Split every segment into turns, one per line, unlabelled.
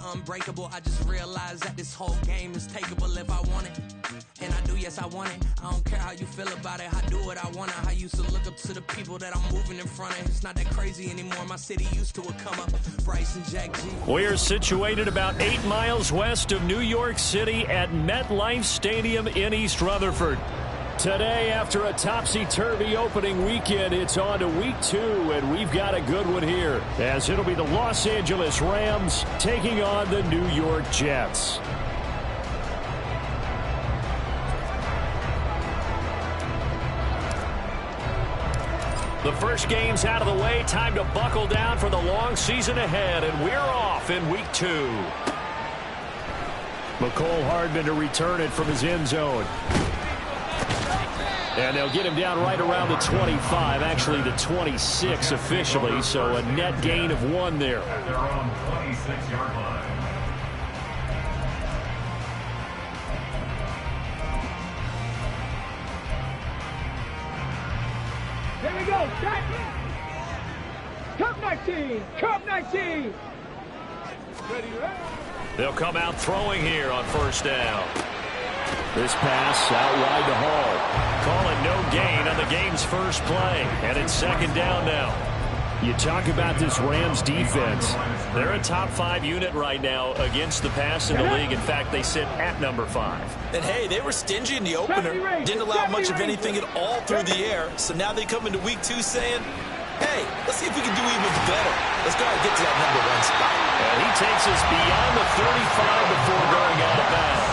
unbreakable. I just realized that this whole game is takeable if I want it. And I do, yes, I want it. I don't care how you feel about it. I do what I want. I used to look up to the people that I'm moving in front of. It's not that crazy anymore. My city used to it come up. Bryce and Jack G.
We're situated about 8 miles west of New York City at MetLife Stadium in East Rutherford. Today, after a topsy-turvy opening weekend, it's on to week 2, and we've got a good one here, as it'll be the Los Angeles Rams taking on the New York Jets. The first game's out of the way. Time to buckle down for the long season ahead, and we're off in week 2. McCole Hardman to return it from his end zone. And they'll get him down right around the 25, actually the 26 officially, so a net gain of 1 there.
At their own 26-yard line.
Here we go, set! Cup 19! Cup 19! Ready, ready?
They'll come out throwing here on first down. This pass out wide to Hall. Calling no gain on the game's first play. And it's second down now. You talk about this Rams defense. They're a top 5 unit right now against the pass in the league. In fact, they sit at number 5.
And hey, they were stingy in the opener. Didn't allow much of anything at all through the air. So now they come into week 2 saying, hey, let's see if we can do even better. Let's go ahead and get to that number 1 spot.
And he takes us beyond the 35 before going out of bounds.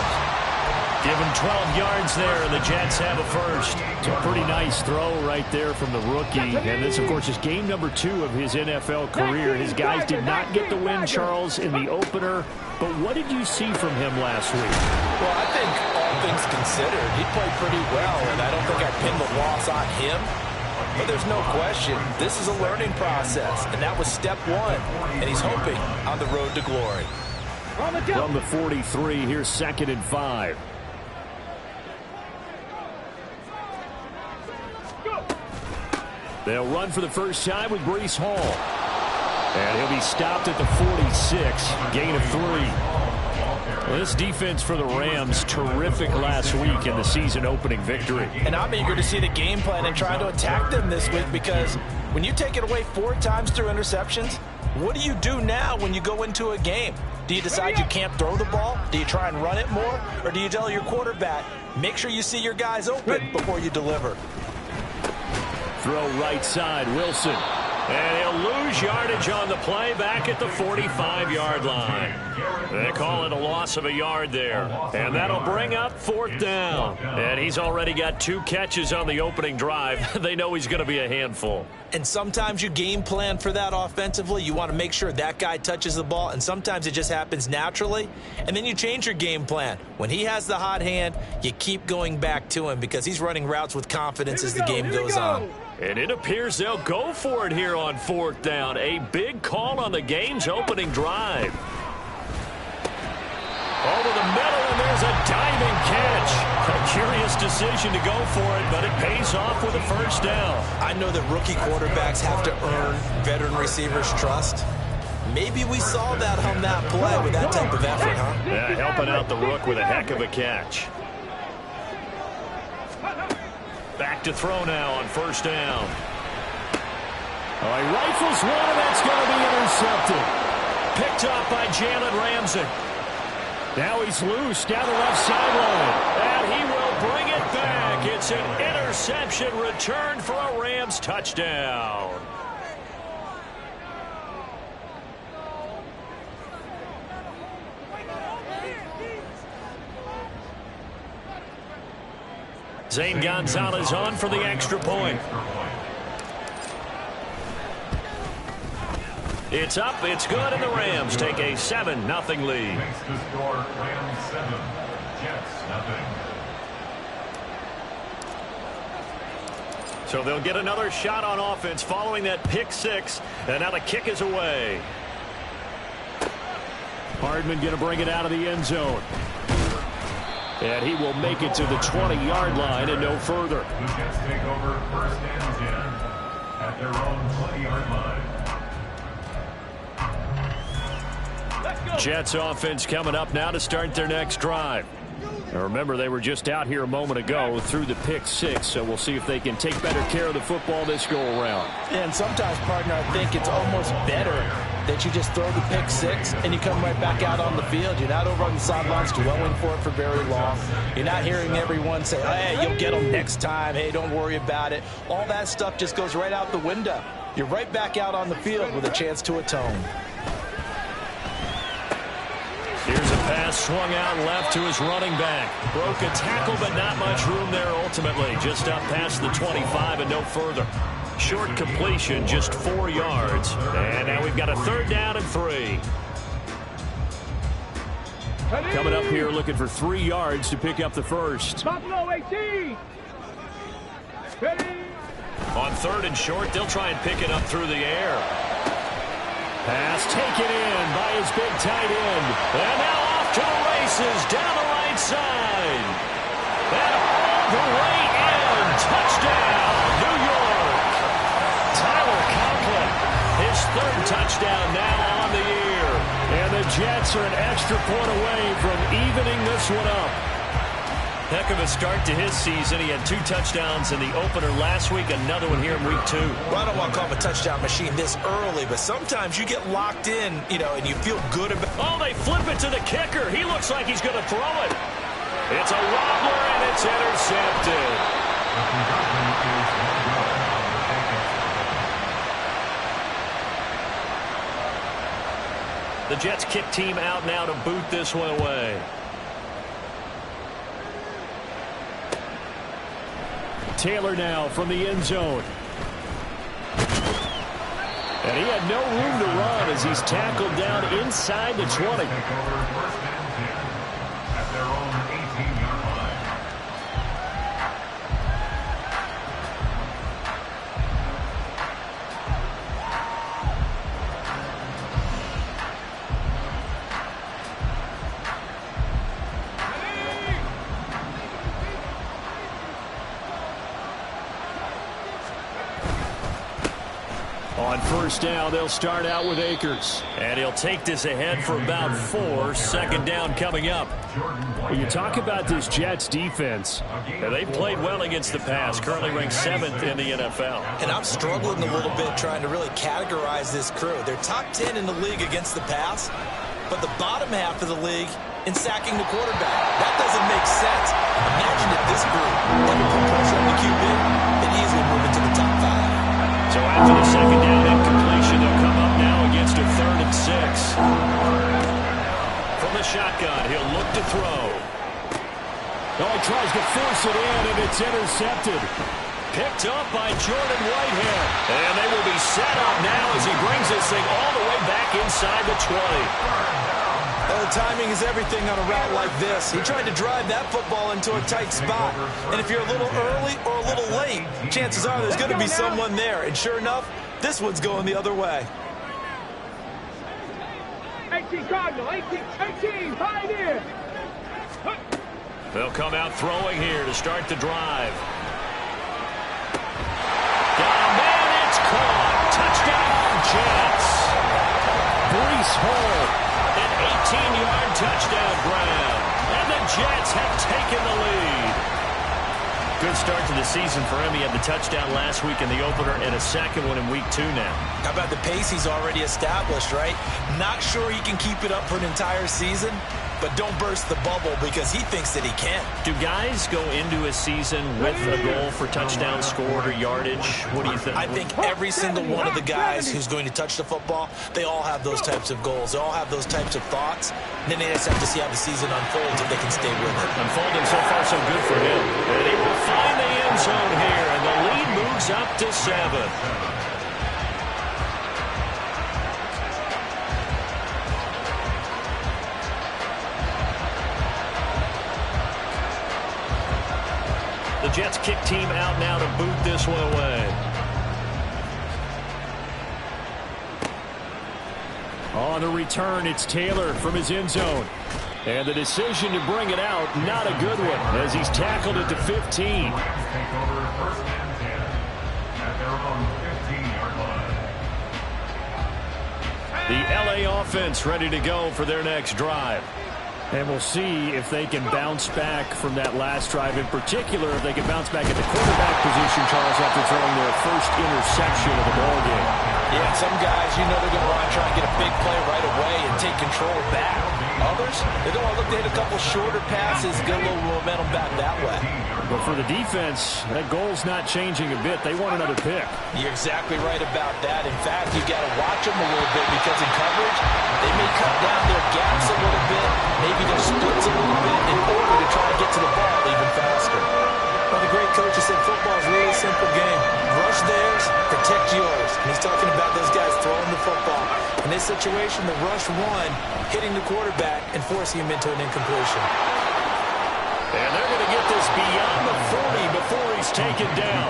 Give him 12 yards there, and the Jets have a first. It's a pretty nice throw right there from the rookie. And this, of course, is game number 2 of his NFL career. His guys did not get the win, Charles, in the opener. But what did you see from him last week?
Well, I think all things considered, he played pretty well, and I don't think I pinned the loss on him. But there's no question, this is a learning process, and that was step 1. And he's hoping on the road to glory.
From the 43, here's 2nd and 5. They'll run for the first time with Breece Hall. And he'll be stopped at the 46, gain of 3. Well, this defense for the Rams, terrific last week in the season-opening victory.
And I'm eager to see the game plan and try to attack them this week, because when you take it away 4 times through interceptions, what do you do now when you go into a game? Do you decide you can't throw the ball? Do you try and run it more? Or do you tell your quarterback, make sure you see your guys open before you deliver?
Throw right side, Wilson. And he'll lose yardage on the play back at the 45-yard line. They call it a loss of a yard there. And that'll bring up 4th down. And he's already got 2 catches on the opening drive. They know he's going to be a handful.
And sometimes you game plan for that offensively. You want to make sure that guy touches the ball, and sometimes it just happens naturally. And then you change your game plan. When he has the hot hand, you keep going back to him because he's running routes with confidence as the game goes on.
And it appears they'll go for it here on 4th down. A big call on the game's opening drive. Over the middle, and there's a diving catch. A curious decision to go for it, but it pays off with a first down.
I know that rookie quarterbacks have to earn veteran receivers' trust. Maybe we saw that on that play with that type of effort, huh?
Yeah, helping out the rook with a heck of a catch. Back to throw now on first down. Oh, he rifles one, and that's going to be intercepted. Picked off by Jalen Ramsey. Now he's loose down the left sideline. And he will bring it back. It's an interception return for a Rams touchdown. Zane Gonzalez on for the extra point. It's up, it's good, and the Rams take a 7-0 lead.
Makes the score Rams 7, Jets 0.
So they'll get another shot on offense following that pick 6, and now the kick is away. Hardman going to bring it out of the end zone. And he will make it to the 20-yard line and no further.
The Jets take over first and 10 at their own 20-yard line.
Let's go!
Jets offense coming up now to start their next drive. Now remember, they were just out here a moment ago through the pick 6, so we'll see if they can take better care of the football this go-around.
And sometimes, partner, I think it's almost better that you just throw the pick 6 and you come right back out on the field. You're not over on the sidelines dwelling for it for very long. You're not hearing everyone say, hey, you'll get them next time. Hey, don't worry about it. All that stuff just goes right out the window. You're right back out on the field with a chance to atone.
Here's a pass swung out left to his running back. Broke a tackle, but not much room there ultimately. Just up past the 25 and no further. Short completion, just 4 yards. And now we've got a 3rd down and 3. Coming up here looking for 3 yards to pick up the first.
Buffalo 18.
On 3rd and short, they'll try and pick it up through the air. Pass taken in by his big tight end. And now off to the races down the right side. And all the way in. Touchdown, New York. Tyler Conklin, his 3rd touchdown now on the year. And the Jets are an extra point away from evening this one up. Heck of a start to his season. He had 2 touchdowns in the opener last week, another one here in week 2.
Well, I don't want to call him a touchdown machine this early, but sometimes you get locked in, and you feel good about it.
Oh, they flip it to the kicker. He looks like he's going to throw it. It's a wobbler, and it's intercepted. The Jets kick team out now to boot this one away. Taylor now from the end zone. And he had no room to run as he's tackled down inside the 20.
Take over 1st and 10 at their own 18-yard line.
On 1st down, they'll start out with Akers. And he'll take this ahead for about 4. 2nd down coming up. When you talk about this Jets defense, they've played well against the pass. Currently ranked 7th in the NFL.
And I'm struggling a little bit trying to really categorize this crew. They're top 10 in the league against the pass, but the bottom half of the league in sacking the quarterback. That doesn't make sense. Imagine if this group had to put pressure on the QB, they'd easily move into the top 5.
So after the 2nd down incompletion, they'll come up now against a 3rd and 6. From the shotgun, he'll look to throw. Oh, he tries to force it in, and it's intercepted. Picked up by Jordan Whitehead. And they will be set up now as he brings this thing all the way back inside the 20.
The timing is everything on a route like this. He tried to drive that football into a tight spot. And if you're a little early or a little late, chances are there's going to be someone there. And sure enough, this one's going the other way.
18 Cardinal, 18, Pioneer.
They'll come out throwing here to start the drive. Got a man, it's caught. Touchdown, Jets. Breece Hall. An 18-yard touchdown grab. And the Jets have taken the lead. Good start to the season for him. He had the touchdown last week in the opener and a 2nd one in week 2 now.
How about the pace he's already established, right? Not sure he can keep it up for an entire season, but don't burst the bubble because he thinks that he can.
Do guys go into a season with a goal for touchdown scored or yardage? What do you think?
I think every single one of the guys who's going to touch the football, they all have those types of goals. They all have those types of thoughts. And then they just have to see how the season unfolds if they can stay with it.
Unfolding so far so good for him. And he will find the end zone here, and the lead moves up to 7. The Jets kick team out now to boot this one away. On the return, it's Taylor from his end zone. And the decision to bring it out, not a good one, as he's tackled at the 15.
Take over 1st and 10 at their own 15-yard line.
The LA offense ready to go for their next drive. And we'll see if they can bounce back from that last drive. In particular, if they can bounce back at the quarterback position, Charles, after throwing their first interception of the ball game.
Yeah, some guys, you know they're going to want to try and get a big play right away and take control back. Others, they're going to look to hit a couple shorter passes, get a little momentum back that way.
But for the defense, that goal's not changing a bit. They want another pick.
You're exactly right about that. In fact, you got to watch them a little bit because in coverage, they may cut down their gaps a little bit, maybe their splits a little bit in order to try to get to the ball even faster. Well, the great coach has said football is really a simple game. Rush theirs, protect yours. And he's talking about those guys throwing the football. In this situation, the rush one, hitting the quarterback and forcing him into an incompletion.
And they're going to get this beyond the 40 before he's taken down.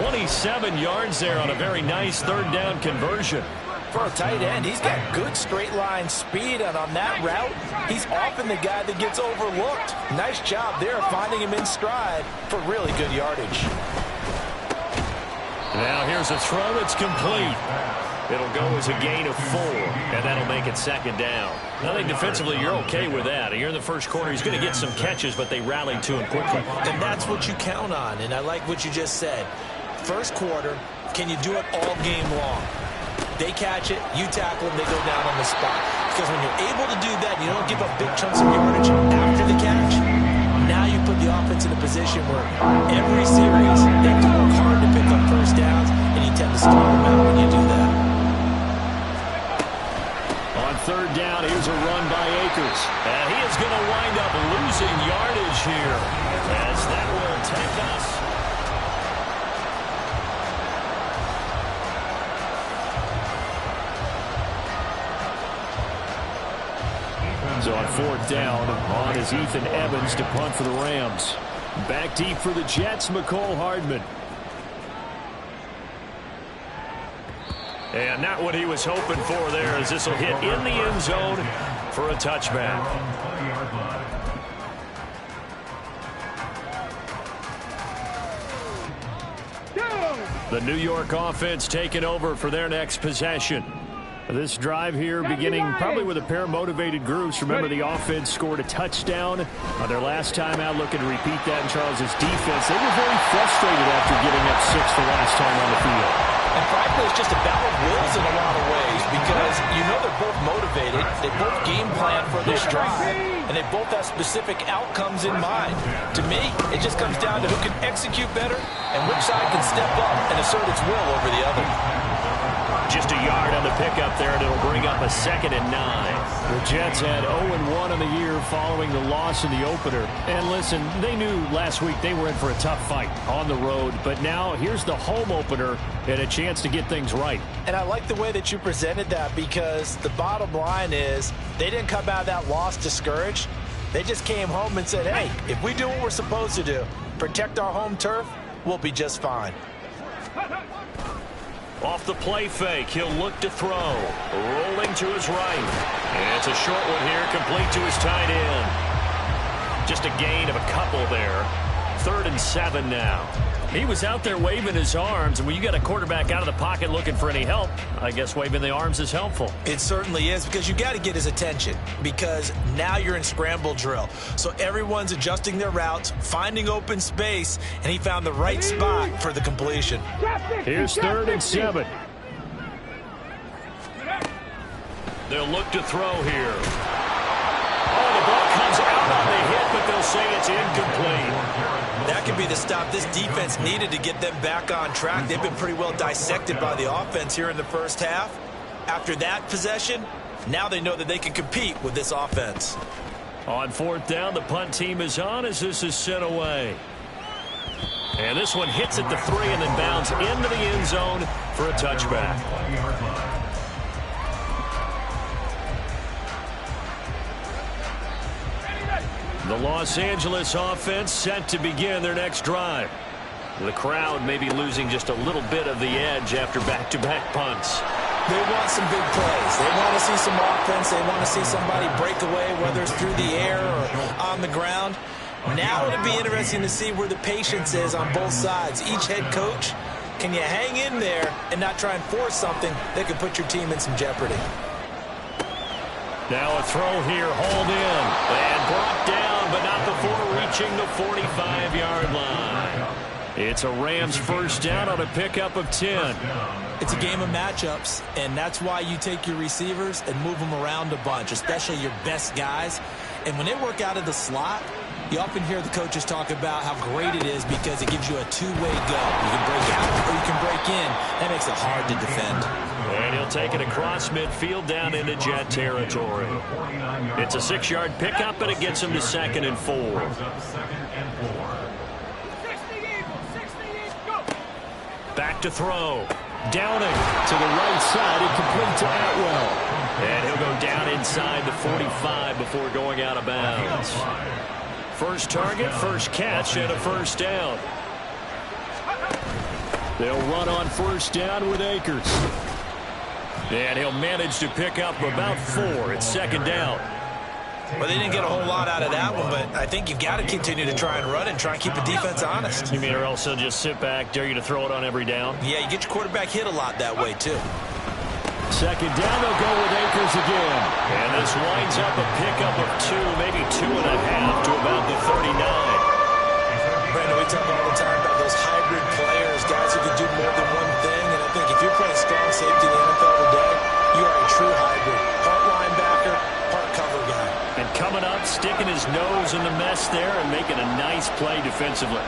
27 yards there on a very nice third down conversion.
For a tight end, he's got good straight line speed, and on that route, he's often the guy that gets overlooked. Nice job there finding him in stride for really good yardage.
Now here's a throw that's complete. It'll go as a gain of 4, and that'll make it second down. I think defensively you're okay with that. You're in the first quarter. He's going to get some catches, but they rallied to him quickly.
And that's what you count on, and I like what you just said. First quarter, can you do it all game long? They catch it, you tackle them, they go down on the spot. Because when you're able to do that, you don't give up big chunks of yardage after the catch. Now you put the offense in a position where every series they have to work hard to pick up first downs, and you tend to stall them out when you do that.
On third down, here's a run by Akers. And he is going to wind up losing yardage here, as that will take us. So on fourth down, on is Ethan Evans to punt for the Rams. Back deep for the Jets, McCole Hardman. And not what he was hoping for there, as this will hit in the end zone for a touchback. The New York offense taking over for their next possession. This drive here beginning probably with a pair of motivated groups. Remember, the offense scored a touchdown on their last time out, looking to repeat that in Charles's defense. They were very frustrated after getting up 6 the last time on the field.
And frankly, it's just a battle of wills in a lot of ways because you know they're both motivated. They both game plan for this drive, and they both have specific outcomes in mind. To me, it just comes down to who can execute better and which side can step up and assert its will over the other.
Just a yard on the pickup there, and it'll bring up a 2nd and 9. The Jets had 0-1 on the year following the loss in the opener. And listen, they knew last week they were in for a tough fight on the road. But now here's the home opener and a chance to get things right.
And I like the way that you presented that because the bottom line is they didn't come out of that loss discouraged. They just came home and said, hey, if we do what we're supposed to do, protect our home turf, we'll be just fine.
Off the play fake, he'll look to throw. Rolling to his right. And it's a short one here, complete to his tight end. Just a gain of a couple there. 3rd and 7 now. He was out there waving his arms, and when you got a quarterback out of the pocket looking for any help, I guess waving the arms is helpful.
It certainly is, because you got to get his attention, because now you're in scramble drill. So everyone's adjusting their routes, finding open space, and he found the right spot for the completion.
Here's 3rd and 7. They'll look to throw here. Oh, the ball comes out on the hit, but they'll say it's incomplete.
That could be the stop this defense needed to get them back on track. They've been pretty well dissected by the offense here in the first half. After that possession, now they know that they can compete with this offense.
On 4th down, the punt team is on as this is sent away. And this one hits at the 3 and then bounds into the end zone for a touchback. The Los Angeles offense set to begin their next drive. The crowd may be losing just a little bit of the edge after back-to-back punts.
They want some big plays. They want to see some offense. They want to see somebody break away, whether it's through the air or on the ground. Now it'll be interesting to see where the patience is on both sides. Each head coach, can you hang in there and not try and force something that could put your team in some jeopardy?
Now a throw here, hauled in, and brought down, but not before reaching the 45-yard line. It's a Rams first down on a pickup of 10.
It's a game of matchups, and that's why you take your receivers and move them around a bunch, especially your best guys. And when they work out of the slot, you often hear the coaches talk about how great it is because it gives you a two-way go. You can break out or you can break in. That makes it hard to defend.
And he'll take it across midfield down into Jet territory. It's a 6-yard pickup, and it gets him to 2nd and 4. Back to throw. Downing to the right side and complete to Atwell. And he'll go down inside the 45 before going out of bounds. First target, first catch, and a first down. They'll run on first down with Akers. And he'll manage to pick up about 4. It's 2nd down.
Well, they didn't get a whole lot out of that one, but I think you've got to continue to try and run and try and keep the defense honest.
You mean or else they'll just sit back, dare you to throw it on every down?
Yeah, you get your quarterback hit a lot that way, too.
2nd down, they'll go with Akers again. And this winds up a pickup of 2, maybe 2.5 to about the 39.
Brandon, we talk all the time about those hybrid players, guys who can do more than one thing. And I think if you're playing strong safety in the NFL today, you are a true hybrid. Part linebacker, part cover guy.
And coming up, sticking his nose in the mess there and making a nice play defensively.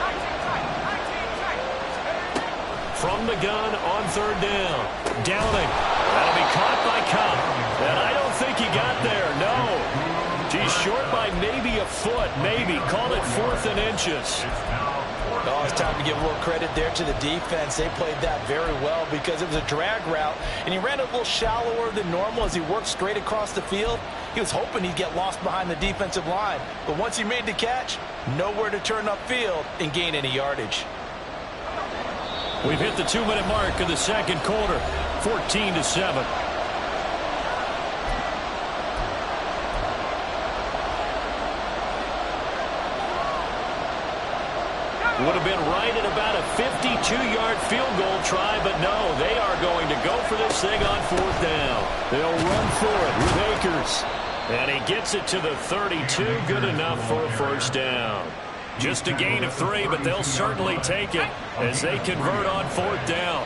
From the gun on 3rd down. Downing. That'll be caught by Cobb. And I don't think he got there. No. He's short by maybe a foot. Maybe. Call it 4th and inches.
Oh, it's time to give a little credit there to the defense. They played that very well because it was a drag route, and he ran a little shallower than normal as he worked straight across the field. He was hoping he'd get lost behind the defensive line, but once he made the catch, nowhere to turn upfield and gain any yardage.
We've hit the 2-minute mark in the 2nd quarter, 14-7. Would have been right at about a 52-yard field goal try, but no, they are going to go for this thing on 4th down. They'll run for it with Akers. And he gets it to the 32, good enough for a first down. Just a gain of 3, but they'll certainly take it as they convert on 4th down.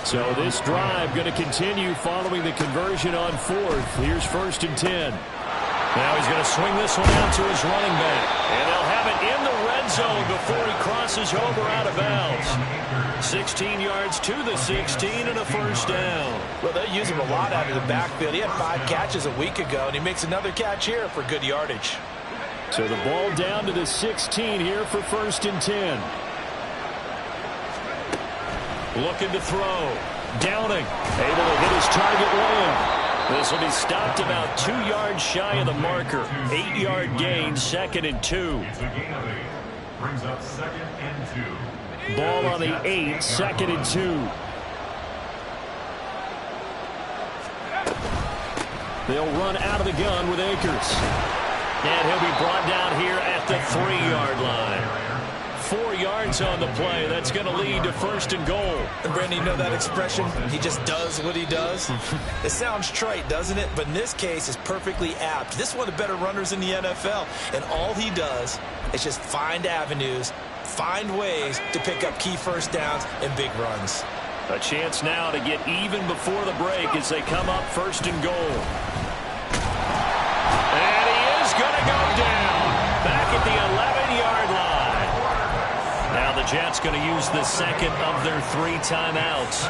So this drive going to continue following the conversion on 4th. Here's 1st and 10. Now he's going to swing this one out to his running back. And they'll have it in the red zone before he crosses over out of bounds. 16 yards to the 16 and a first down.
Well, they use him a lot out of the backfield. He had 5 catches a week ago, and he makes another catch here for good yardage.
So the ball down to the 16 here for 1st and 10. Looking to throw. Downing. Able to hit his target line. This will be stopped about 2 yards shy of the marker. 8-yard gain, 2nd and 2.
Brings up 2nd and 2.
Ball on the 8, 2nd and 2. They'll run out of the gun with Akers. And he'll be brought down here at the 3-yard line. 4 yards on the play. That's going to lead to 1st and goal.
And Brandon, you know that expression? He just does what he does. It sounds trite, doesn't it? But in this case, it's perfectly apt. This is one of the better runners in the NFL. And all he does is just find avenues, find ways to pick up key first downs and big runs.
A chance now to get even before the break as they come up 1st and goal. And he is going to go down back at the 11-yard line. Now the Jets going to use the 2nd of their 3 timeouts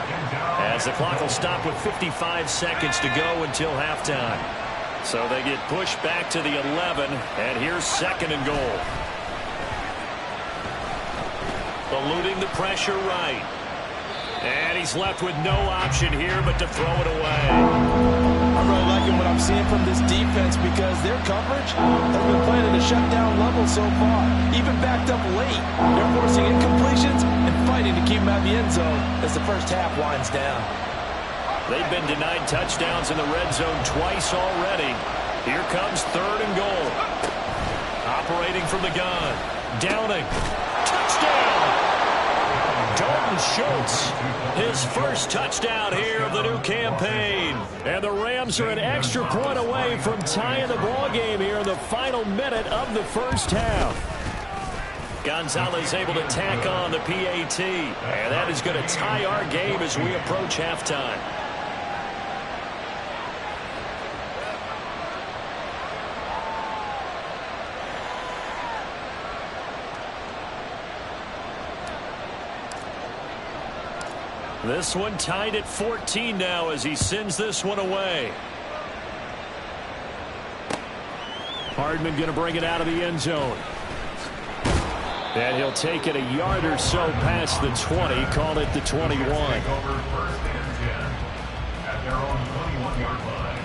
as the clock will stop with 55 seconds to go until halftime. So they get pushed back to the 11, and here's 2nd and goal. Eluding the pressure right. And he's left with no option here but to throw it away.
I'm really liking what I'm seeing from this defense because their coverage has been playing at a shutdown level so far. Even backed up late, they're forcing incompletions and fighting to keep them out of the end zone as the first half winds down.
They've been denied touchdowns in the red zone twice already. Here comes 3rd and goal. Operating from the gun. Downing. Touchdown! Dalton Schultz, his first touchdown here of the new campaign. And the Rams are an extra point away from tying the ball game here in the final minute of the first half. Gonzalez able to tack on the PAT. And that is going to tie our game as we approach halftime. This one tied at 14 now as he sends this one away. Hardman going to bring it out of the end zone. And he'll take it a yard or so past the 20, call it the 21.
Take over first and 10 at their own 21-yard line.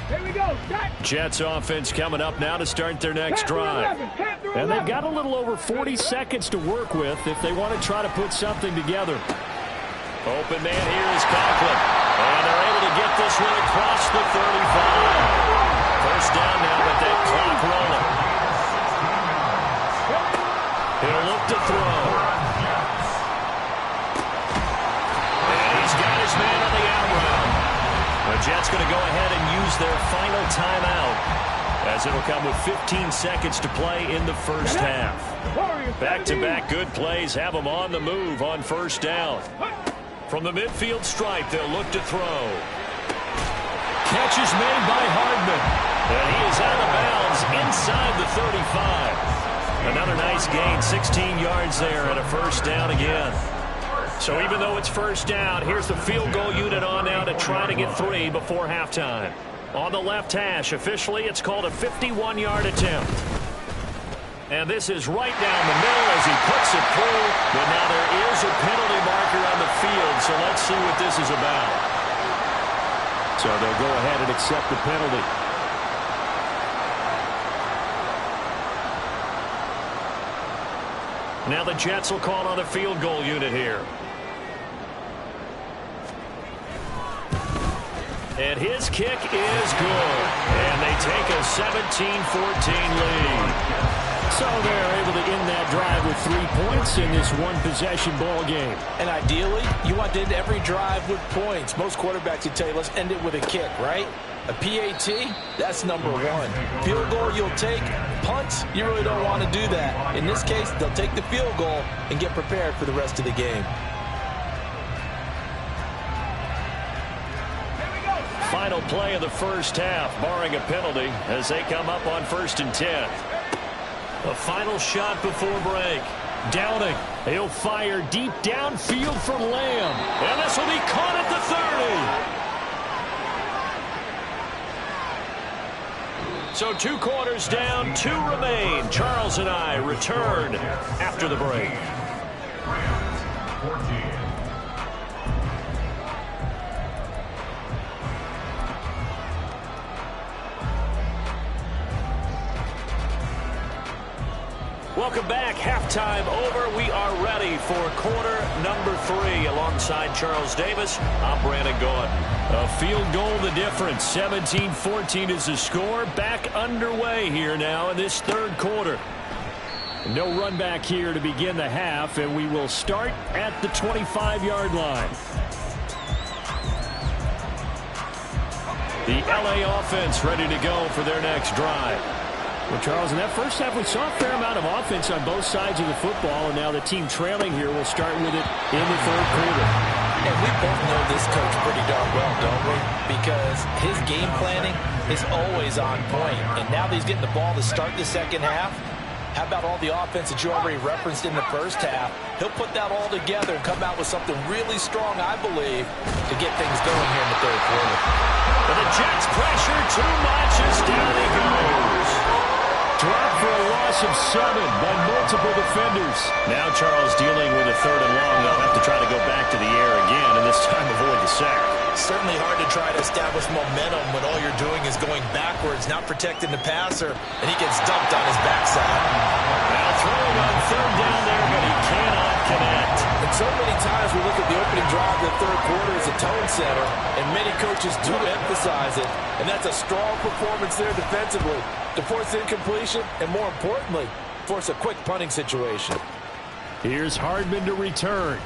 Here we go.
Jets offense coming up now to start their next drive. And they've got a little over 40 seconds to work with if they want to try to put something together. Open man here is Conklin. And they're able to get this one across the 35. First down now with that clock rolling. He'll look to throw. And he's got his man on the out route. The Jets going to go ahead and use their final timeout as it'll come with 15 seconds to play in the first half. Back-to-back good plays have them on the move on first down. From the midfield stripe, they'll look to throw. Catch is made by Hardman. And he is out of bounds inside the 35. Another nice gain, 16 yards there and a first down again. So even though it's first down, here's the field goal unit on now to try to get 3 before halftime. On the left hash, officially it's called a 51-yard attempt. And this is right down the middle as he puts it through. But now there is a penalty marker on the field, so let's see what this is about. So they'll go ahead and accept the penalty. Now the Jets will call on the field goal unit here. And his kick is good. And they take a 17-14 lead. So they're able to end that drive with 3 points in this one-possession ball game.
And ideally, you want to end every drive with points. Most quarterbacks would tell you, let's end it with a kick, right? A PAT, that's number 1. Field goal you'll take. Punts, you really don't want to do that. In this case, they'll take the field goal and get prepared for the rest of the game.
Final play of the first half, barring a penalty, as they come up on 1st and 10. A final shot before break. Downing. He'll fire deep downfield from Lamb. And this will be caught at the 30. So 2 quarters down, 2 remain. Charles and I return after the break.
Rams 14.
Welcome back. Halftime over. We are ready for quarter number 3. Alongside Charles Davis, I'm Brandon Gordon. A field goal the difference. 17-14 is the score. Back underway here now in this 3rd quarter. No run back here to begin the half, and we will start at the 25-yard line. The LA offense ready to go for their next drive. Well, Charles, in that first half, we saw a fair amount of offense on both sides of the football, and now the team trailing here will start with it in the 3rd quarter.
And we both know this coach pretty darn well, don't we? Because his game planning is always on point. And now that he's getting the ball to start the second half, how about all the offense that you already referenced in the first half? He'll put that all together and come out with something really strong, I believe, to get things going here in the 3rd quarter.
But the Jets pressure too much as down he goes. Dropped for a loss of 7 by multiple defenders. Now Charles dealing with a 3rd and long. They'll have to try to go back to the air again, and this time avoid the sack.
Certainly hard to try to establish momentum when all you're doing is going backwards, not protecting the passer, and he gets dumped on his backside.
Now throwing on 3rd down there, but he cannot connect.
And so many times we look at the opening drive of the 3rd quarter as a tone setter, and many coaches do emphasize it, and that's a strong performance there defensively to force incompletion, and more importantly, force a quick punting situation.
Here's Hardman to return.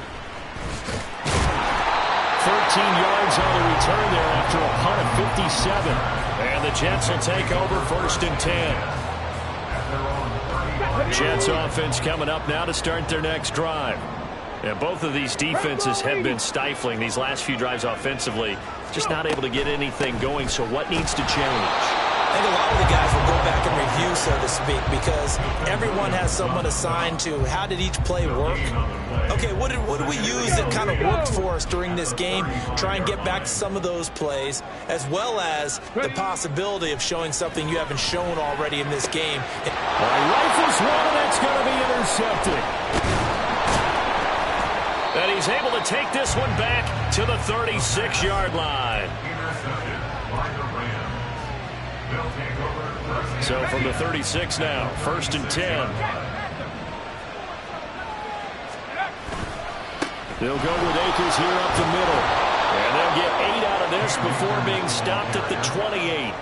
13 yards on the return there after a punt of 57. And the Jets will take over 1st and 10. Jets offense coming up now to start their next drive. And both of these defenses have been stifling these last few drives offensively. Just not able to get anything going, so what needs to change?
I think a lot of the guys will go back and review, so to speak, because everyone has someone assigned to how did each play work. Okay, what did we use that kind of worked for us during this game? Try and get back to some of those plays, as well as the possibility of showing something you haven't shown already in this game.
Rifles one, and that's going to be intercepted. And he's able to take this one back to the 36-yard line. So from the 36 now, 1st and 10. They'll go with Akers here up the middle. And they'll get 8 out of this before being stopped at the 28.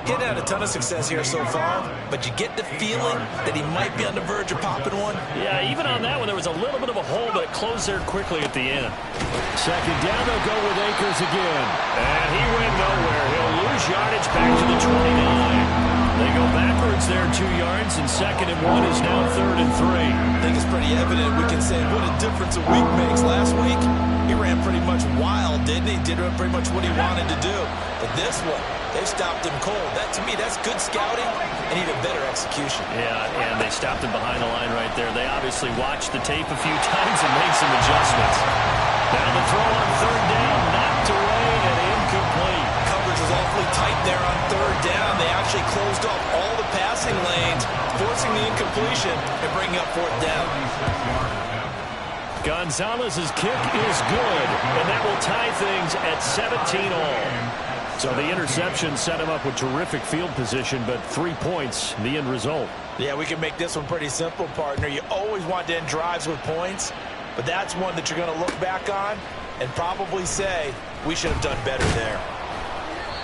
Getting had a ton of success here so far, but you get the feeling that he might be on the verge of popping one.
Yeah, even on that one, there was a little bit of a hole, but it closed there quickly at the end. 2nd down, they'll go with Akers again. And he went nowhere. He'll lose yardage back to the 29. They go backwards there 2 yards, and 2nd and 1 is now 3rd and 3.
I think it's pretty evident. We can say what a difference a week makes. Last week, he ran pretty much wild, didn't he? Did pretty much what he wanted to do. But this one, they stopped him cold. That, to me, that's good scouting and even better execution.
Yeah, and they stopped him behind the line right there. They obviously watched the tape a few times and made some adjustments. Now the throw on 3rd down, knocked away and incomplete.
Coverage was awfully tight there on 3rd down. They actually closed off all the passing lanes, forcing the incompletion and bringing up 4th down.
Gonzalez's kick is good, and that will tie things at 17 all. So the interception set him up with terrific field position, but 3 points, the end result.
Yeah, we can make this one pretty simple, partner. You always want to end drives with points, but that's one that you're going to look back on and probably say, we should have done better there.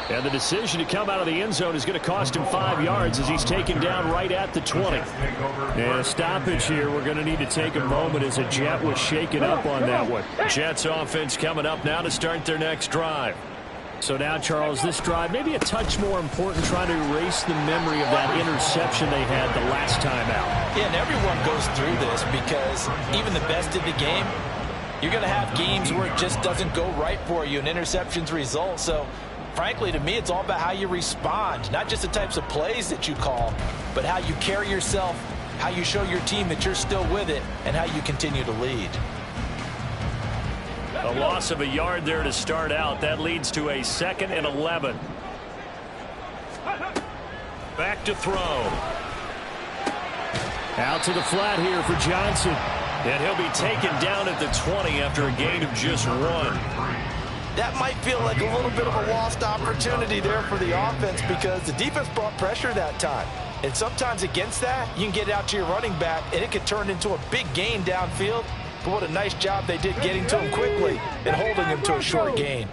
And the decision to come out of the end zone is going to cost him 5 yards as he's taken down right at the 20. And a stoppage here. We're going to need to take a moment as a Jet was shaken up on that one. Jets offense coming up now to start their next drive. So now, Charles, this drive maybe a touch more important, trying to erase the memory of that interception they had the last time out.
Yeah, and everyone goes through this because even the best in the game, you're going to have games where it just doesn't go right for you and interceptions result. So frankly, to me, it's all about how you respond, not just the types of plays that you call, but how you carry yourself, how you show your team that you're still with it, and how you continue to lead.
A loss of a yard there to start out. That leads to a 2nd and 11. Back to throw. Out to the flat here for Johnson. And he'll be taken down at the 20 after a gain of just 1.
That might feel like a little bit of a lost opportunity there for the offense because the defense brought pressure that time. And sometimes against that, you can get it out to your running back, and it could turn into a big gain downfield. But what a nice job they did getting to him quickly and holding him to a short gain.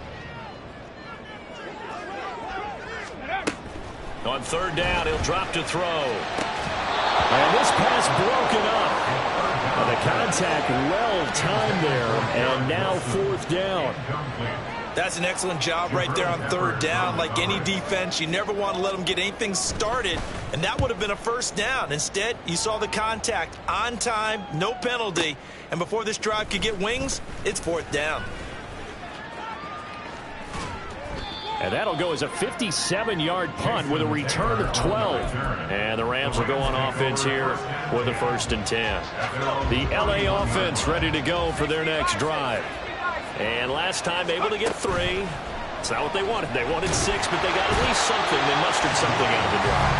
On 3rd down, he'll drop to throw. And this pass broken up. And the contact well timed there, and now 4th down.
That's an excellent job right there on 3rd down. Like any defense, you never want to let them get anything started, and that would have been a 1st down. Instead, you saw the contact on time, no penalty, and before this drive could get wings, it's 4th down.
And that'll go as a 57-yard punt with a return of 12. And the Rams will go on offense here with a 1st and 10. The LA offense ready to go for their next drive. And last time able to get 3. It's not what they wanted. They wanted 6, but they got at least something. They mustered something out of the drive.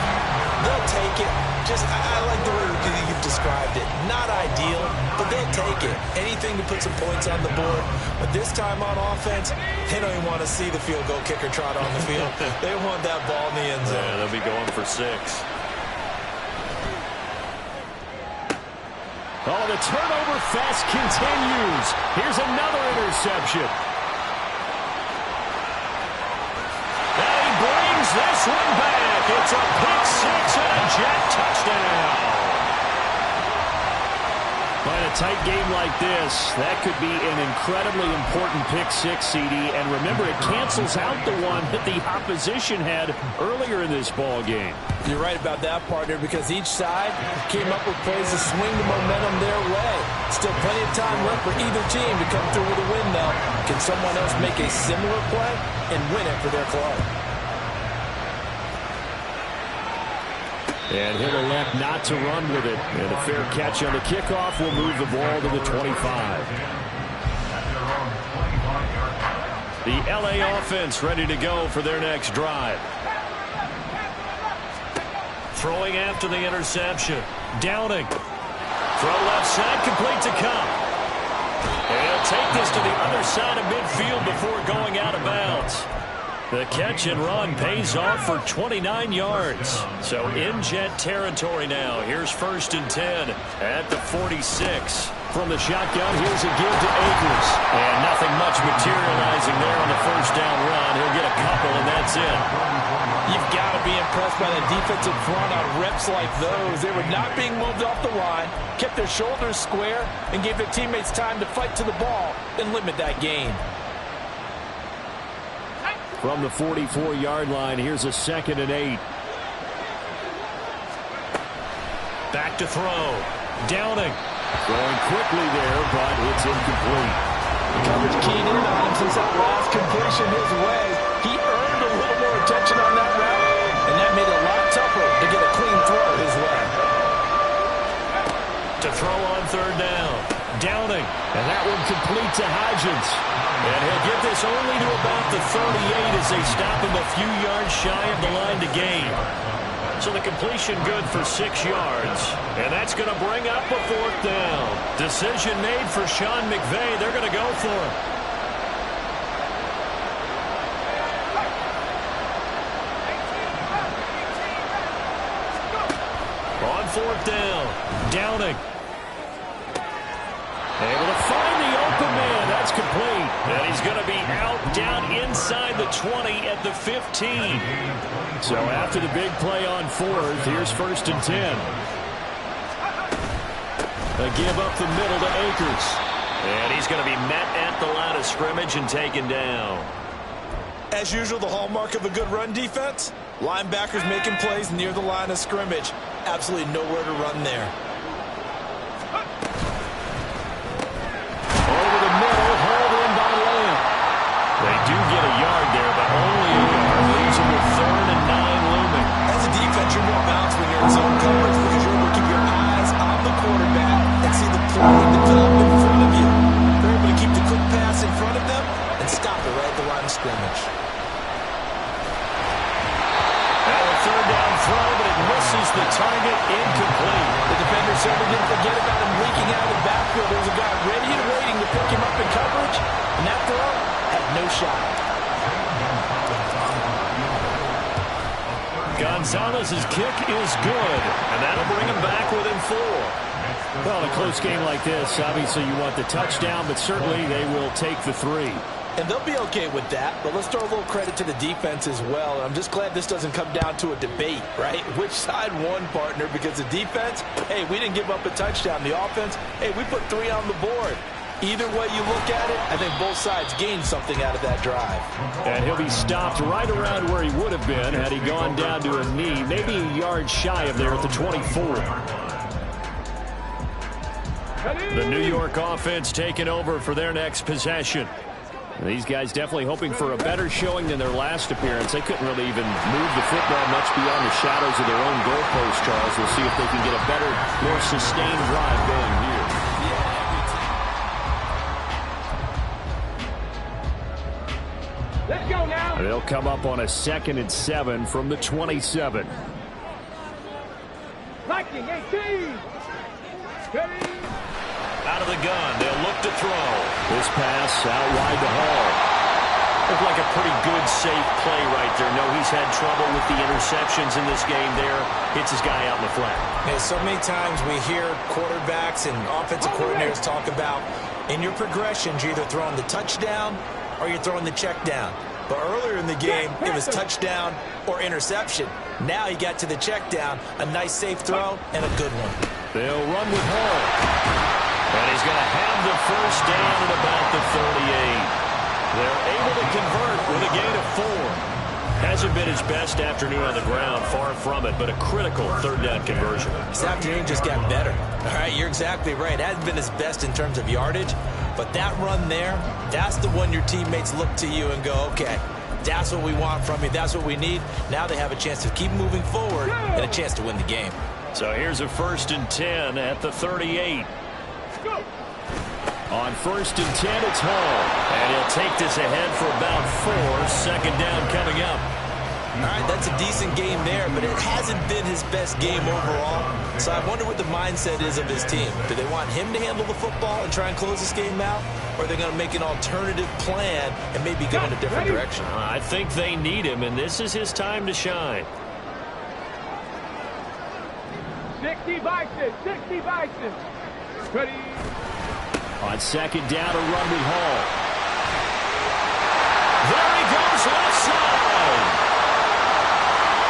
They'll take it. I like the way you've described it. Not ideal, but they'll take it. Anything to put some points on the board. But this time on offense, they don't even want to see the field goal kicker trot on the field. They want that ball in the end zone.
Yeah, they'll be going for 6. Oh, the turnover fest continues. Here's another interception. And he brings this one back. It's a pick 6 and a Jet touchdown. In a tight game like this, that could be an incredibly important pick six, CD. And remember, it cancels out the one that the opposition had earlier in this ball game.
You're right about that, partner, because each side came up with plays to swing the momentum their way. Still plenty of time left for either team to come through with a win, though. Can someone else make a similar play and win it for their club?
And he'll elect not to run with it. And a fair catch on the kickoff will move the ball to the 25. The LA offense ready to go for their next drive. Throwing after the interception. Downing. Throw left side, complete to Cup. And he'll take this to the other side of midfield before going out of bounds. The catch and run pays off for 29 yards. So in jet territory now. Here's 1st and 10 at the 46. From the shotgun, here's a give to Akers. And nothing much materializing there on the first down run. He'll get a couple, and that's it.
You've got to be impressed by the defensive front on reps like those. They were not being moved off the line, kept their shoulders square, and gave their teammates time to fight to the ball and limit that gain.
From the 44-yard line, here's a 2nd and 8. Back to throw. Downing. Going quickly there, but it's incomplete.
The coverage keyed in on him since that last completion his way. He earned a little more attention on that route, and that made it a lot tougher to get a clean throw his way.
To throw on 3rd down. Downing. And that one complete to Hodgins. And he'll get this only to about the 38 as they stop him a few yards shy of the line to gain. So the completion good for 6 yards. And that's going to bring up a 4th down. Decision made for Sean McVay. They're going to go for it. On 4th down. Downing. Able to find the open man. That's complete. And he's going to be out down inside the 20 at the 15. So after the big play on 4th, here's 1st and 10. A give up the middle to Akers. And he's going to be met at the line of scrimmage and taken down.
As usual, the hallmark of a good run defense, linebackers making plays near the line of scrimmage. Absolutely nowhere to run there.
They do get a yard there, but only a yard. Leaves them with 3rd and 9 looming.
As a defense, you're more balanced when you're in zone coverage because you're able to keep your eyes on the quarterback and see the play develop in front of you. They're able to keep the quick pass in front of them and stop it right at the line of scrimmage.
Now a 3rd down throw, but it misses the target, incomplete.
The defender certainly didn't forget about him leaking out of the backfield. There was a guy ready and waiting to pick him up in coverage, and that throw had no shot.
Gonzalez's kick is good, and that'll bring him back within 4. Well, in a close game like this, obviously you want the touchdown, but certainly they will take the 3.
And they'll be okay with that, but let's throw a little credit to the defense as well. I'm just glad this doesn't come down to a debate, right? Which side won, partner? Because the defense, hey, we didn't give up a touchdown. The offense, hey, we put 3 on the board. Either way you look at it, I think both sides gained something out of that drive. And
he'll be stopped right around where he would have been had he gone down to a knee, maybe a yard shy of there at the 24. The New York offense taking over for their next possession. These guys definitely hoping for a better showing than their last appearance. They couldn't really even move the football much beyond the shadows of their own goalpost, Charles. We'll see if they can get a better, more sustained drive going here.
Let's go now.
They'll come up on a 2nd and 7 from the 27.
Liking 18. Ready.
Out of the gun, they'll look to throw. This pass out wide to Hall. Looked like a pretty good, safe play right there. No, he's had trouble with the interceptions in this game there. Hits his guy out in the flat.
Yeah, so many times we hear quarterbacks and offensive coordinators talk about in your progressions, you're either throwing the touchdown or you're throwing the check down. But earlier in the game, it was touchdown or interception. Now he got to the check down, a nice safe throw, and a good one.
They'll run with Hall. And he's going to have the first down at about the 38. They're able to convert with a gain of 4. Hasn't been his best afternoon on the ground, far from it, but a critical third down conversion.
This afternoon just got better. All right, you're exactly right. Hasn't been his best in terms of yardage, but that run there, that's the one your teammates look to you and go, okay, that's what we want from you. That's what we need. Now they have a chance to keep moving forward and a chance to win the game.
So here's a 1st and 10 at the 38. On 1st and 10, it's Hall. And he'll take this ahead for about 4. Second down coming up.
All right, that's a decent game there, but it hasn't been his best game overall. So I wonder what the mindset is of his team. Do they want him to handle the football and try and close this game out? Or are they going to make an alternative plan and maybe go in a different direction?
I think they need him, and this is his time to shine.
60 Bison, 60 Bison. Ready.
On second down, a run with Hall. There he goes, left side.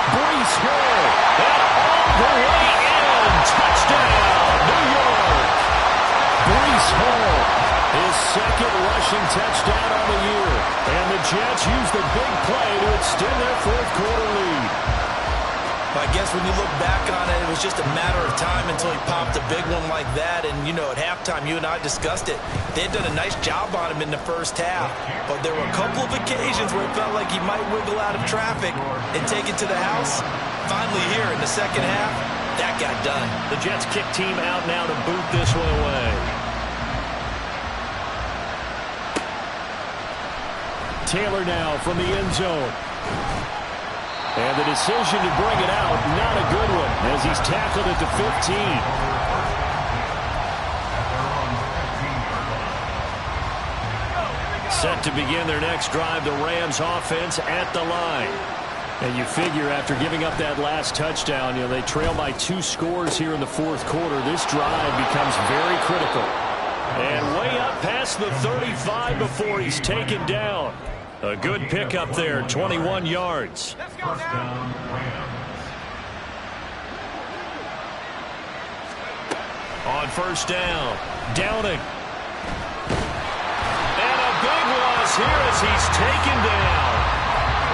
Brees Hall, and all the way in. Touchdown, New York. Brees Hall, his second rushing touchdown on the year. And the Jets use the big play to extend their fourth-quarter lead.
I guess when you look back on it, it was just a matter of time until he popped a big one like that. And, you know, at halftime, you and I discussed it. They had done a nice job on him in the first half. But there were a couple of occasions where it felt like he might wiggle out of traffic and take it to the house. Finally here in the second half, that got done.
The Jets kick team out now to boot this one away. Taylor now from the end zone. And the decision to bring it out, not a good one, as he's tackled at the 15. Set to begin their next drive, the Rams offense at the line. And you figure after giving up that last touchdown, you know, they trail by 2 scores here in the fourth quarter. This drive becomes very critical. And way up past the 35 before he's taken down. A good pickup there, 21 yards.
First down, Rams.
On first down, Downing. And a big loss here as he's taken down.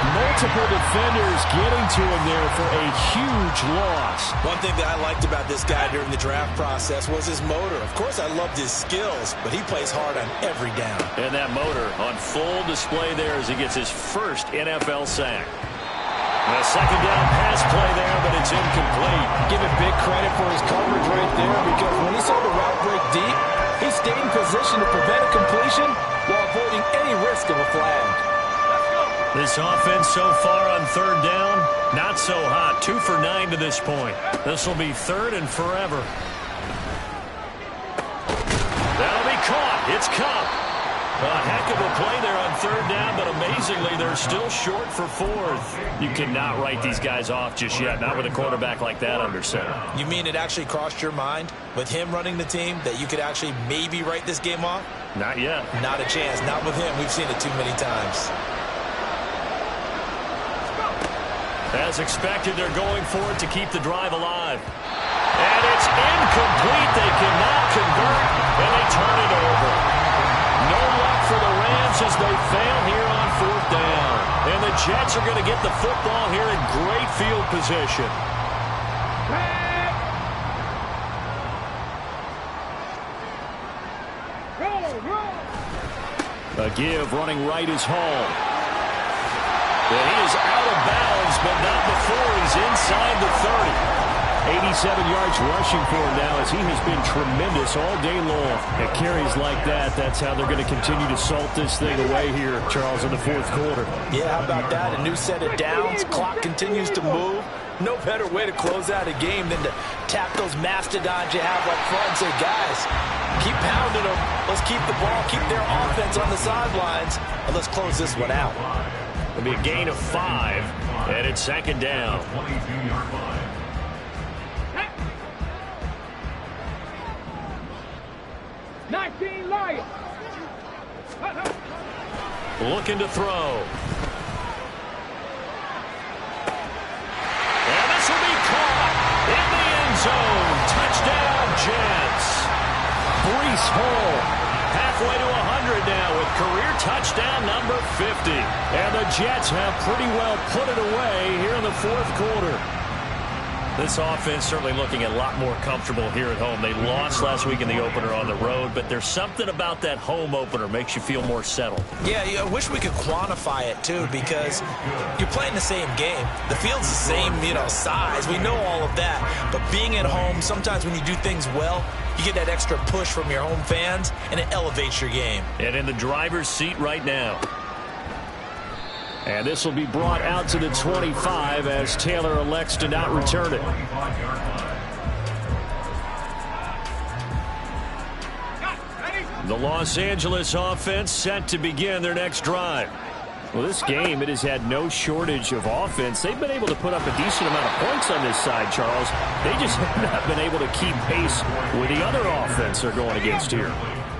Multiple defenders getting to him there for a huge loss.
One thing that I liked about this guy during the draft process was his motor. Of course, I loved his skills, but he plays hard on every down.
And that motor on full display there as he gets his first NFL sack. A second down pass play there, but it's incomplete.
Give it big credit for his coverage right there, because when he saw the route break deep, he stayed in position to prevent a completion while avoiding any risk of a flag.
This offense so far on third down, not so hot. 2 for 9 to this point. This will be third and forever. That'll be caught. It's Cup. A heck of a play there on third down, but amazingly, they're still short for fourth. You cannot write these guys off just yet, not with a quarterback like that under center.
You mean it actually crossed your mind with him running the team that you could actually maybe write this game off?
Not yet.
Not a chance. Not with him. We've seen it too many times.
As expected, they're going for it to keep the drive alive. And it's incomplete. They cannot convert, and they turn it over. No luck for the Rams as they fail here on fourth down. And the Jets are going to get the football here in great field position. A give running right is Hall. And he is out of bounds, but not before he's inside the 30. 87 yards rushing for him now as he has been tremendous all day long. At carries like that, that's how they're going to continue to salt this thing away here, Charles, in the fourth quarter.
Yeah, how about that? A new set of downs. Clock continues to move. No better way to close out a game than to tap those mastodons you have up front and say, guys, keep pounding them. Let's keep the ball, keep their offense on the sidelines, and let's close this one out.
It'll be a gain of 5, and it's second down.
22-yard line.
Looking to throw. And this will be caught in the end zone. Touchdown, Jets. Brees is full. Halfway to 100 now with career touchdown number 50. And the Jets have pretty well put it away here in the fourth quarter. This offense certainly looking a lot more comfortable here at home. They lost last week in the opener on the road, but there's something about that home opener makes you feel more settled.
Yeah, I wish we could quantify it, too, because you're playing the same game. The field's the same, size. We know all of that. But being at home, sometimes when you do things well, you get that extra push from your home fans, and it elevates your game.
And in the driver's seat right now. And this will be brought out to the 25 as Taylor elects to not return it. The Los Angeles offense set to begin their next drive. Well, this game, it has had no shortage of offense. They've been able to put up a decent amount of points on this side, Charles. They just have not been able to keep pace with the other offense they're going against here.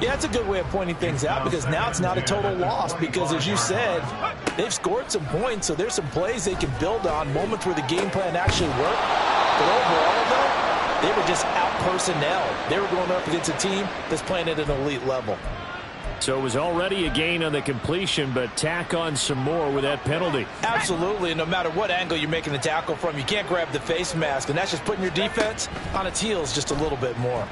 Yeah, it's a good way of pointing things out because now it's not a total loss because, as you said, they've scored some points, so there's some plays they can build on, moments where the game plan actually worked. But overall, though, they were just out-personnelled. They were going up against a team that's playing at an elite level.
So it was already a gain on the completion, but tack on some more with that penalty.
Absolutely. No matter what angle you're making the tackle from, you can't grab the face mask, and that's just putting your defense on its heels just a little bit more.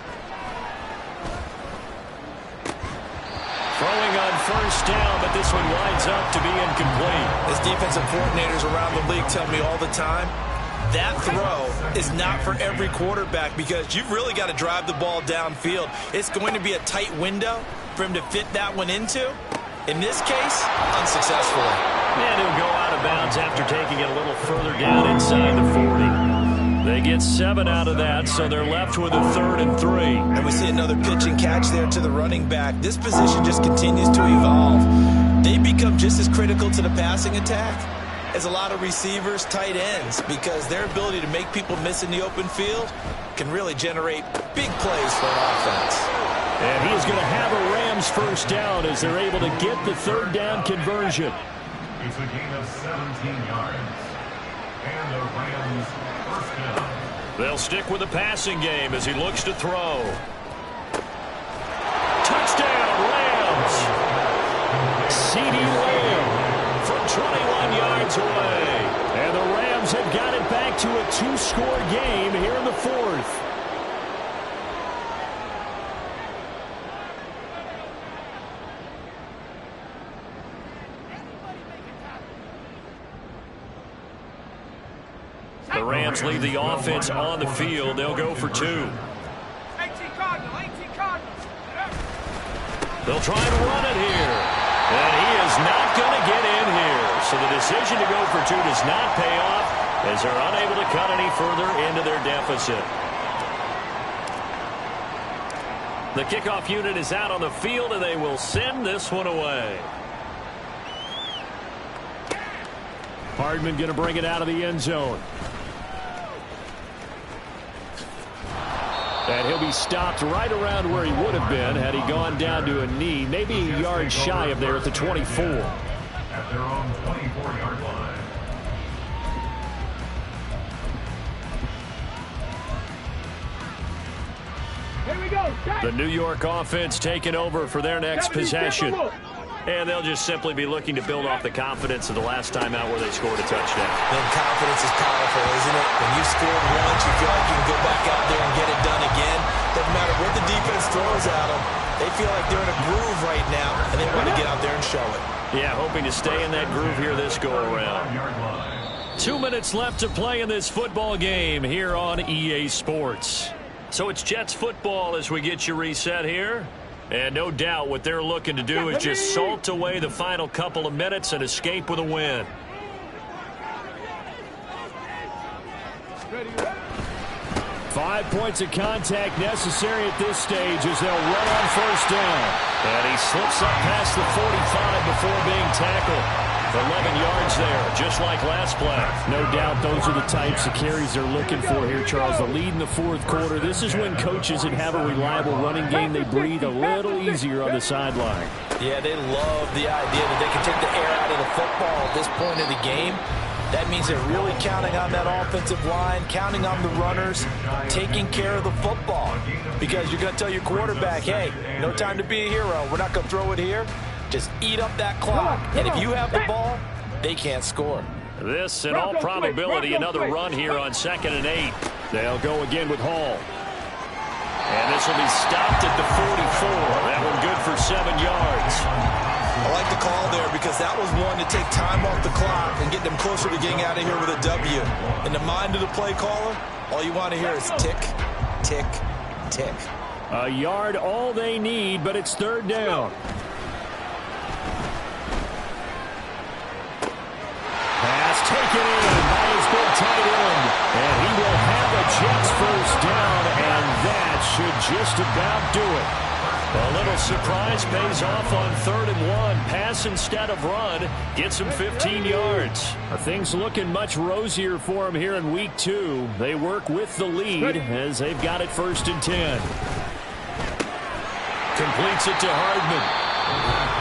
Throwing on first down, but this one winds up to be incomplete.
As defensive coordinators around the league tell me all the time, that throw is not for every quarterback because you've really got to drive the ball downfield. It's going to be a tight window for him to fit that one into. In this case, unsuccessfully.
And he'll go out of bounds after taking it a little further down inside the 40. They get 7 out of that, so they're left with a 3rd and 3.
And we see another pitch and catch there to the running back. This position just continues to evolve. They become just as critical to the passing attack as a lot of receivers, tight ends, because their ability to make people miss in the open field can really generate big plays for an offense.
And he's going to have a Rams first down as they're able to get the 3rd down conversion.
It's a gain of 17 yards. And the Rams first down.
They'll stick with the passing game as he looks to throw. Touchdown, Rams! CeeDee Lamb from 21 yards away. And the Rams have got it back to a 2-score game here in the 4th. The Rams leave the offense on the field. They'll go for 2. They'll try and run it here. And he is not going to get in here. So the decision to go for 2 does not pay off as they're unable to cut any further into their deficit. The kickoff unit is out on the field, and they will send this one away. Hardman going to bring it out of the end zone. And he'll be stopped right around where he would have been had he gone down to a knee, maybe a yard shy of there at the 24.
At their own 24-yard line.
Here we go.
The New York offense taking over for their next possession. And they'll just simply be looking to build off the confidence of the last time out where they scored a touchdown.
Then confidence is powerful, isn't it? When you scored once, you feel like you can go back out there and get it done again. Doesn't matter what the defense throws at them. They feel like they're in a groove right now, and they want to get out there and show it.
Yeah, hoping to stay in that groove here this go-around. 2 minutes left to play in this football game here on EA Sports. So it's Jets football as we get you reset here. And no doubt what they're looking to do is just salt away the final couple of minutes and escape with a win.
Ready.
5 points of contact necessary at this stage as they'll run on first down. And he slips up past the 45 before being tackled. 11 yards there, just like last play. No doubt those are the types of carries they're looking for here, Charles. The lead in the fourth quarter. This is when coaches that have a reliable running game, they breathe a little easier on the sideline.
Yeah, they love the idea that they can take the air out of the football at this point of the game. That means they're really counting on that offensive line, counting on the runners, taking care of the football. Because you're going to tell your quarterback, hey, no time to be a hero. We're not going to throw it here. Just eat up that clock. And if you have the ball, they can't score.
This, in all probability, another run here on 2nd and 8. They'll go again with Hall. And this will be stopped at the 44. That one good for 7 yards.
I like the call there because that was one to take time off the clock and get them closer to getting out of here with a W. In the mind of the play caller, all you want to hear is tick, tick, tick.
A yard all they need, but it's 3rd down. Pass taken in by his big tight end. And he will have a Jets 1st down, and that should just about do it. A little surprise pays off on 3rd and 1. Pass instead of run. Gets him 15 yards. Things looking much rosier for him here in week 2. They work with the lead as they've got it 1st and 10. Completes it to Hardman.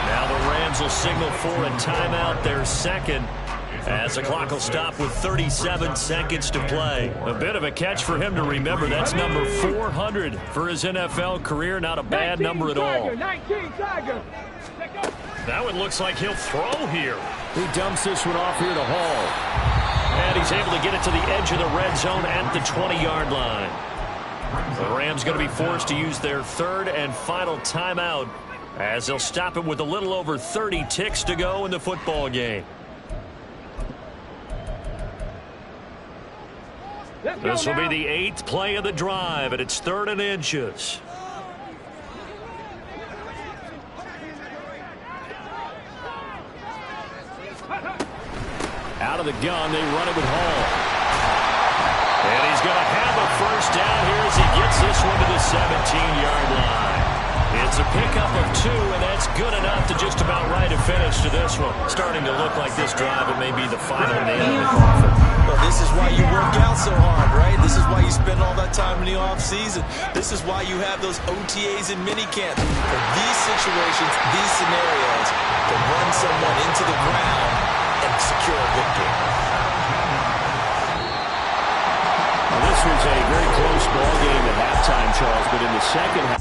Now the Rams will signal for a timeout, their 2nd. As the clock will stop with 37 seconds to play. A bit of a catch for him to remember. That's number 400 for his NFL career. Not a bad number at all. That one looks like he'll throw here. He dumps this one off here to Hall. And he's able to get it to the edge of the red zone at the 20-yard line. The Rams going to be forced to use their 3rd and final timeout as they'll stop it with a little over 30 ticks to go in the football game. This will be the 8th play of the drive, and it's 3rd and inches. Out of the gun, they run it with Hall. And he's going to have a 1st down here as he gets this one to the 17-yard line. It's a pickup of 2, and that's good enough to just about write a finish to this one. Starting to look like this drive, it may be the final nail in the coffin.
Well, this is why you work out so hard, right? This is why you spend all that time in the offseason. This is why you have those OTAs and minicamps. For these situations, these scenarios, to run someone into the ground and secure a victory.
Well, this was a very close ball game at halftime, Charles, but in the second half,